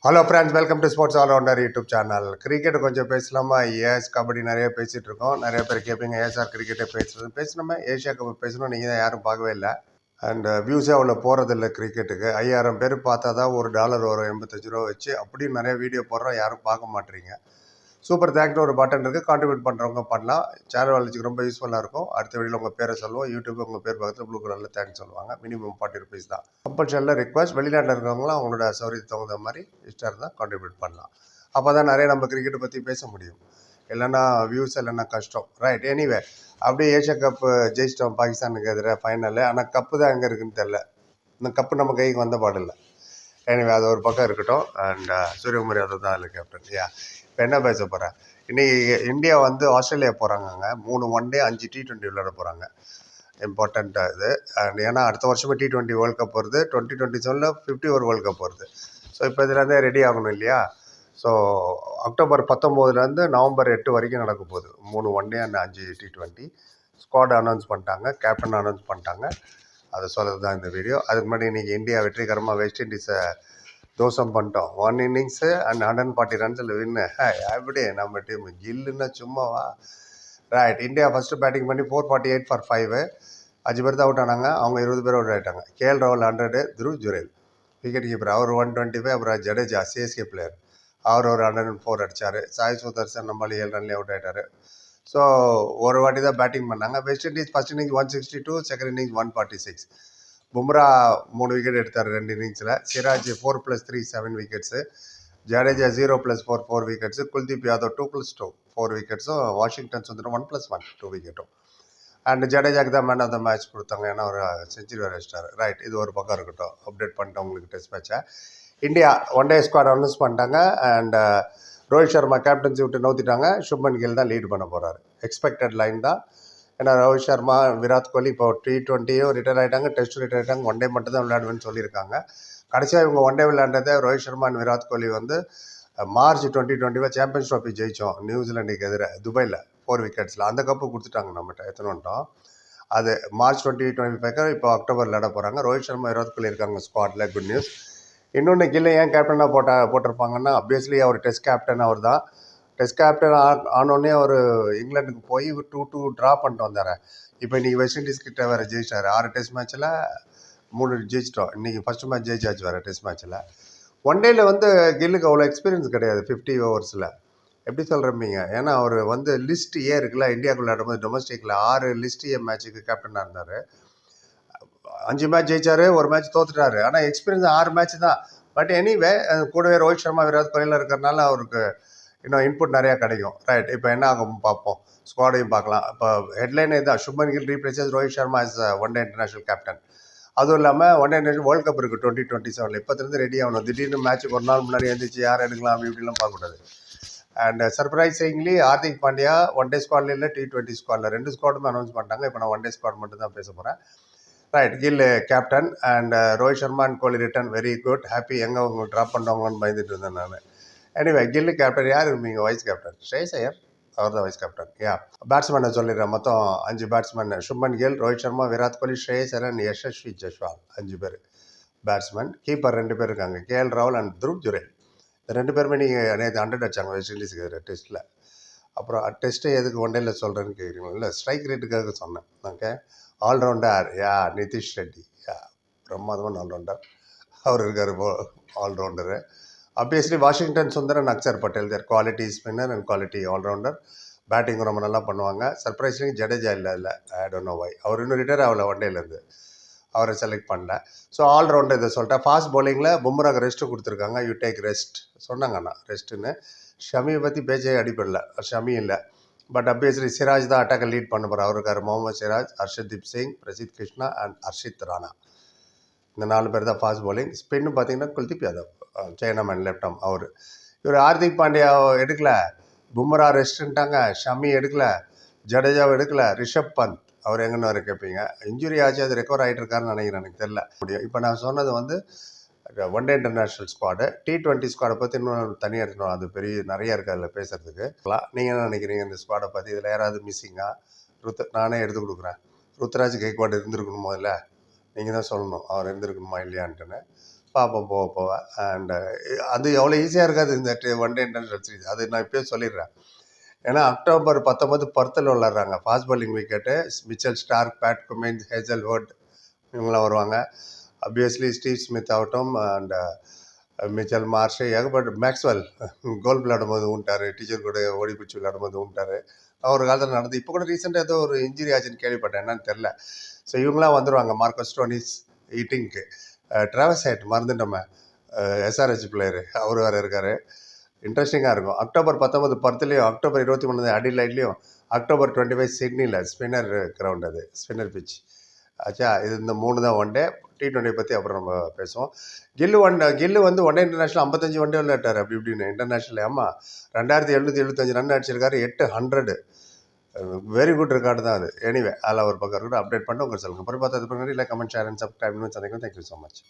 Hello friends, welcome to sports allrounder YouTube channel. Cricket கொஞ்சம் பேசலாமா? S, kabaddi நிறைய பேசிகிட்டு இருக்கோம். நிறைய பேர் கேட்பீங்க, ஏசார் கிரிக்கெட்டே பேசணுமே, ஏஷியா கப் பேசணும். நீங்கள் தான் யாரும் பார்க்கவே இல்லை. அண்ட் வியூஸே அவ்வளோ போகிறதில்ல கிரிக்கெட்டுக்கு. 5000 பேர் பார்த்தா தான் $1 வரும், 85 ரூபா வச்சு. அப்படியும் நிறைய வீடியோ போடுறோம், யாரும் பார்க்க மாட்டேறீங்க. சூப்பர் தேங்க்னு ஒரு பட்டன் இருக்குது, கான்ட்ரிபியூட் பண்ணுறவங்க பண்ணலாம். சேனல் வளர்ச்சிக்கு ரொம்ப யூஸ்ஃபுல்லாக இருக்கும். அடுத்த வீடியோவில் உங்கள் பேரை சொல்லுவோம். யூடியூப் உங்கள் பேர் பக்கத்தில் ப்ளூ கலரில் தேங்க்ஸ் சொல்லுவாங்க. மினிமம் ₹40 தான். கம்பல்ஷனில் ரிக்வஸ்ட். வெளிநாட்டில் இருக்கிறவங்களாம் அவங்களோட சௌரியத்துக்கு தகுந்த மாதிரி இஷ்டம் இருந்தால் கான்ட்ரிபியூட் பண்ணலாம். அப்போ தான் நிறைய நம்ம கிரிக்கெட்டை பற்றி பேச முடியும். இல்லைன்னா வியூஸ் இல்லைன்னா கஷ்டம். ரைட், எனிவே அப்படியே ஏஷியா கப்பு ஜெயிச்சிட்டோம் பாகிஸ்தானுக்கு எதிராக ஃபைனலு. ஆனால் கப்பு தான் எங்கே இருக்குதுன்னு தெரில. இந்த கப்பு நம்ம கைக்கு வந்த பாடில்லை. எனிவே அது ஒரு பக்கம் இருக்கட்டும். அண்ட் சூரியகுமார் யாதவ் தான் அதில் கேப்டன். இப்போ என்ன பேச போகிறேன்? இன்றைக்கி இந்தியா வந்து ஆஸ்திரேலியா போகிறாங்கங்க. 3 ஒன் டே 5 T20 விளையாட போகிறாங்க. இம்பார்ட்டண்ட்டாக இது. அண்ட் ஏன்னா அடுத்த வருஷமே T20 வேர்ல்ட் கப் வருது. 2027 50 ஓவர் வேர்ல்ட் கப் வருது. ஸோ இப்போ இதுலேருந்தே ரெடி ஆகணும் இல்லையா? ஸோ அக்டோபர் 19 நவம்பர் 8 வரைக்கும் நடக்க போகுது. 3 one day and 5 T20. Squad announce பண்ணிட்டாங்க, கேப்டன் அனௌன்ஸ் பண்ணிட்டாங்க. அதை சொல்கிறது தான் இந்த வீடியோ. அதுக்கு முன்னாடி இன்றைக்கி இந்தியா வெற்றிகரமாக வெஸ்ட் இண்டீஸை தோசம் பண்ணிட்டோம். 1 இன்னிங்ஸு அண்ட் 140 ரன்ஸில் வின்னு. எப்படி நம்ம டீம் கில்லுன்னா சும்மாவா? ரைட், இந்தியா ஃபஸ்ட்டு பேட்டிங் பண்ணி 448 ஃபார் 5. 5 பேர் தான் அவுட் ஆனாங்க. அவங்க 20 பேர் அவுட் ஆகிட்டாங்க. கேஎல் ராகுல் 100, துருவ் ஜுரேல் விக்கெட் கீப்பர், அவர் 125. அப்புறம் ஜடேஜா சிஎஸ்கே பிளேயர், அவர் ஒரு 104 அடித்தார். சாய் சுதர்சன் நம்மளால் 7 ரன்லேயே அவுட் ஆகிட்டார். ஸோ ஒரு வாட்டி தான் பேட்டிங் பண்ணாங்க. West Indies first innings 162, second innings 146. Bumrah 3 wicket எடுத்தார் 2 இன்னிங்ஸில். சிராஜ் 4+3 7 விக்கெட்ஸு. ஜடேஜா 0+4 4 விக்கெட்ஸு. குல்தீப் யாதவ் 2+2 4 விக்கெட்ஸும். வாஷிங்டன் சுந்தரம் 1+1 2 விக்கெட்டும். அண்ட் ஜடேஜாக்கு தான் மேன் ஆஃப் த மேட்ச் கொடுத்தாங்க, ஏன்னா ஒரு செஞ்சுரி வேறு அடிச்சிட்டார். ரைட், இது ஒரு பக்கம் இருக்கட்டும். அப்டேட் பண்ணிட்டேன் உங்களுக்கு டெஸ்ட் மேட்சை. India one day squad announce பண்ணிட்டாங்க. அண்ட் ரோஹித் சர்மா கேப்டன்சி விட்டு நோத்திட்டாங்க. சுப்மன் கில் தான் லீட் பண்ண போகிறாரு. எக்ஸ்பெக்டட் லைன் தான். ஏன்னா ரோஹித் சர்மா, விராட் கோலி இப்போ T20யும் ரிட்டையர் ஆகிட்டாங்க, டெஸ்ட்டும் ரிட்டையர் ஆகிட்டாங்க. ஒன் டே மட்டும் தான் விளையாடுவேன்னு சொல்லியிருக்காங்க. கடைசியாக இவங்க ஒன் டே விளையாண்டதை ரோஹித் சர்மா அண்ட் விராட் கோலி வந்து மார்ச் 2020 சாம்பியன்ஸ் ட்ராஃபி ஜெயித்தோம் நியூசிலாண்டுக்கு எதிராக துபாயில் 4 விக்கெட்ஸில். அந்த கப்பு கொடுத்துட்டாங்க நம்மகிட்ட, எத்தனை வந்துட்டோம். அது மார்ச் 2025 இப்போ அக்டோபர் விளையாட போகிறாங்க. ரோஹித் சர்மா, விராட் கோலி இருக்காங்க ஸ்குவாடில். Good news. இன்னொன்று, கில்லை ஏன் கேப்டனாக போட்டிருப்பாங்கன்னா, அப்வியஸ்லி அவர் டெஸ்ட் கேப்டன். அவர் தான் டெஸ்ட் கேப்டன் ஆனோடனே அவர் இங்கிலாந்துக்கு போய் 2-2 ட்ரா பண்ணிட்டு வந்தார். இப்போ இன்றைக்கி வெஸ்ட் இண்டீஸ் கிட்ட வேறு ஜெயிச்சிட்டார். 6 டெஸ்ட் மேட்ச்சில் 3 ஜெயிச்சிட்டோம். இன்றைக்கி ஃபஸ்ட்டு மேட்ச் ஜெயிச்சாச்சு வேறு டெஸ்ட் மேட்ச்சில். ஒன் டேயில் வந்து கில்லுக்கு அவ்வளோ எக்ஸ்பீரியன்ஸ் கிடையாது 50 ஓவர்ஸில். எப்படி சொல்கிறீங்க? ஏன்னா அவர் வந்து லிஸ்ட் ஏ இருக்குல்ல, இந்தியாவுக்கு விளையாடும்போது டொமஸ்டிக்கில் 6 லிஸ்ட் ஏ மேட்ச்சுக்கு கேப்டனாக இருந்தார். 5 மேட்ச் ஜெயிச்சார், ஒரு மேட்ச் தோத்துட்டாரு. ஆனால் எக்ஸ்பீரியன்ஸ் 6 மேட்ச் தான். பட் எனிவே கூடவே ரோஹித் சர்மா, விராட் கோலியில் இருக்கிறனால அவருக்கு இன்னும் இன்புட் நிறையா கிடைக்கும். ரைட், இப்போ என்ன ஆகும் பார்ப்போம். ஸ்குவாடையும் பார்க்கலாம். இப்போ ஹெட்லைன் இதுதான், Shubman Gill replaces Rohit Sharma is one day international captain. அதுவும் இல்லாமல் one day international world cup இருக்குது 2027. இப்போத்துலேருந்து ரெடி ஆகணும். திடீர்னு மேட்ச்சுக்கு ஒரு நாள் முன்னாடி எழுந்திரிச்சு யார் எடுக்கலாம் அப்படி இப்படிலாம் பார்க்கக்கூடாது. And surprisingly Hardik Pandya one day ஸ்குவாட்ல இல்லை, T20 ஸ்குவாடில். 2 ஸ்குவாடுமே அனௌன்ஸ் பண்ணிட்டாங்க. இப்போ நான் ஒன் டே ஸ்குவாட் மட்டும் தான் பேச போகிறேன். Right, Gill captain and Rohit Sharma and Kohli return. Very good, happy. எங்கே அவங்க ட்ராப் பண்ணுவாங்கன்னு பயந்துட்டு இருந்தேன் நான். Anyway, Gill captain. யார் இருப்பீங்க வைஸ் கேப்டன்? ஸ்ரேயஸ் ஐயர், அவர் தான் வைஸ் கேப்டன். பேட்ஸ்மேனை சொல்லிடுறேன். மொத்தம் 5 பேட்ஸ்மேன். சுப்மன் கில், ரோஹித் சர்மா, விராட் கோலி, ஸ்ரேயஸ் ஐயர் அண்ட் யசஸ்வி ஜெய்ஸ்வால். 5 பேர் பேட்ஸ்மேன். கீப்பர் 2 பேர் இருக்காங்க, கேஎல் ராகுல் அண்ட் துருவ் ஜுரேல். இந்த 2 பேருமே நீங்கள் நேற்று 100 அடிச்சாங்க வெஸ்ட் இண்டீஸுக்கு எதிராக டெஸ்ட்டில். அப்புறம் டெஸ்ட்டு எதுக்கு ஒன் டேயில் சொல்கிறேன்னு கேட்குறீங்களா? இல்லை, ஸ்ட்ரைக் ரேட்டுக்காக சொன்னேன். Okay, allrounder Nitish Reddy. பிரமாதமான ஆல்ரவுண்டர் அவர் இருக்கார். Allrounder obviously. வாஷிங்டன் சுந்தரன், Axar Patel, their quality spinner and quality allrounder. Batting ரொம்ப நல்லா பண்ணுவாங்க. சர்ப்ரைஸ்லிங் ஜடேஜா இல்லை, ஐ டோன்ட் நோ வை. அவர் இன்னும் ரிட்டையர் ஆகலை ஒன் டேலேருந்து, அவரை செலக்ட் பண்ணல. ஸோ ஆல்ரவுண்டர் இதை சொல்லிட்டேன். ஃபாஸ்ட் பவுலிங்கில் பும்ராக்கு ரெஸ்ட்டு கொடுத்துருக்காங்க. யூ டேக் ரெஸ்ட் சொன்னாங்கண்ணா, ரெஸ்ட்டுன்னு. ஷமியை பற்றி பேச்சே அடிப்படல, ஷமி இல்லை. பட் அப்வியஸ்லி சிராஜ் தான் அட்டாக்கை லீட் பண்ண போகிறார். அவருக்கார் முகமது சிராஜ், ஹர்ஷதீப் சிங், பிரசித் கிருஷ்ணா அண்ட் ஹர்ஷித் ராணா. இந்த 4 பேர் தான் ஃபாஸ்ட் பவுலிங். ஸ்பின்னு பார்த்தீங்கன்னா Kuldeep Yadav, China man, left arm. இவர் ஹார்திக் பாண்டியா எடுக்கல, பும்ரா ரெஸ்ட்டுன்ட்டாங்க, ஷமி எடுக்கல, ஜடேஜாவை எடுக்கல, ரிஷப் பந்த் அவர் எங்கன்னு வர கேட்பீங்க. இன்ஜுரி ஆச்சு, அது ரெக்கவர் ஆகிட்டு இருக்காருன்னு நினைக்கிறேன், எனக்கு தெரியல முடியும். இப்போ நான் சொன்னது வந்து ஒன் டே இன்டர்நேஷ்னல் ஸ்குவாடு. T20 ஸ்குவாடை பற்றி இன்னும் தனியாக இருக்கணும், அது பெரிய நிறையா இருக்குது அதில் பேசுகிறதுக்கு. நீங்கள் என்ன நினைக்கிறீங்க இந்த ஸ்குவாடை பற்றி? இதில் யாராவது மிஸ்ஸிங்காக? நானே எடுத்து கொடுக்குறேன். ருத்ராஜ் கைக்வாட் இருந்திருக்கணும் முதல்ல, நீங்கள் தான் சொல்லணும் அவர் இருந்திருக்கணுமா இல்லையான்ட்டுன்னு. பார்ப்போம் போக போக. அண்ட் அது எவ்வளோ ஈஸியாக இருக்காது இந்த ஒன் டே இன்டர்நேஷனல் சீரிஸ். அது நான் இப்போயே சொல்லிடுறேன். ஏன்னா அக்டோபர் 19 பர்த்தில் விளாட்றாங்க. Fast bowling wicket Mitchell Starc, Pat Cummins, Hazlewood இவங்களாம் வருவாங்க. அப்வியஸ்லி ஸ்டீவ் ஸ்மித் ஆகட்டும் அண்ட் மிச்சல் மார்ஷ், ஏகப்பட்ட மேக்ஸ்வெல் கோல்ஃப் விளையாடும்போது விட்டார், டீச்சர் கூட ஓடி பிடிச்சி விளையாடும்போது விட்டார். ஒரு காலத்தில் நடந்து இப்போ கூட ரீசெண்டாக ஏதோ ஒரு இன்ஜுரி ஆச்சுன்னு கேள்விப்பட்டேன், என்னன்னு தெரில. ஸோ இவங்களாம் வந்துடுவாங்க. மார்க்கஸ் ஸ்டோனிஸ் ஈட்டிங்க்கு, ட்ராவஸ் ஹெட் மறந்துட்டோமே, எஸ்ஆர்ஹெச் பிளேயரு, அவர் வேறு இருக்கார். இன்ட்ரெஸ்டிங்காக இருக்கும். அக்டோபர் 19 பர்த்லேயும், அக்டோபர் 23 அடிலைட்லேயும், அக்டோபர் 25 சிட்னியில் ஸ்பின்னர் கிரவுண்ட், அது ஸ்பின்னர் பிச். ஆச்சா, இது இந்த 3 தான் ஒன் டே. T20 பற்றி அப்புறம் நம்ம பேசுவோம். கில்லு வந்து one day international 55 one day விளையாட்டார் அப்படி இப்படின்னு இன்டர்நேஷனல். ஆமாம், 2775 ரன் அடிச்சிருக்காரு, 800. வெரி குட் ரெக்கார்டு தான் அது. எனிவே அதில் ஒரு பக்கம் இருக்கட்டும். அப்டேட் பண்ணிட்டு உங்களுக்கு சொல்லுங்கள். அப்புறம் பார்த்தா அது பண்ணி இல்லை, கமெண்ட், ஷேர் அண்ட் சப்ஸ்கிரைப் சந்திக்கும். Thank you so much.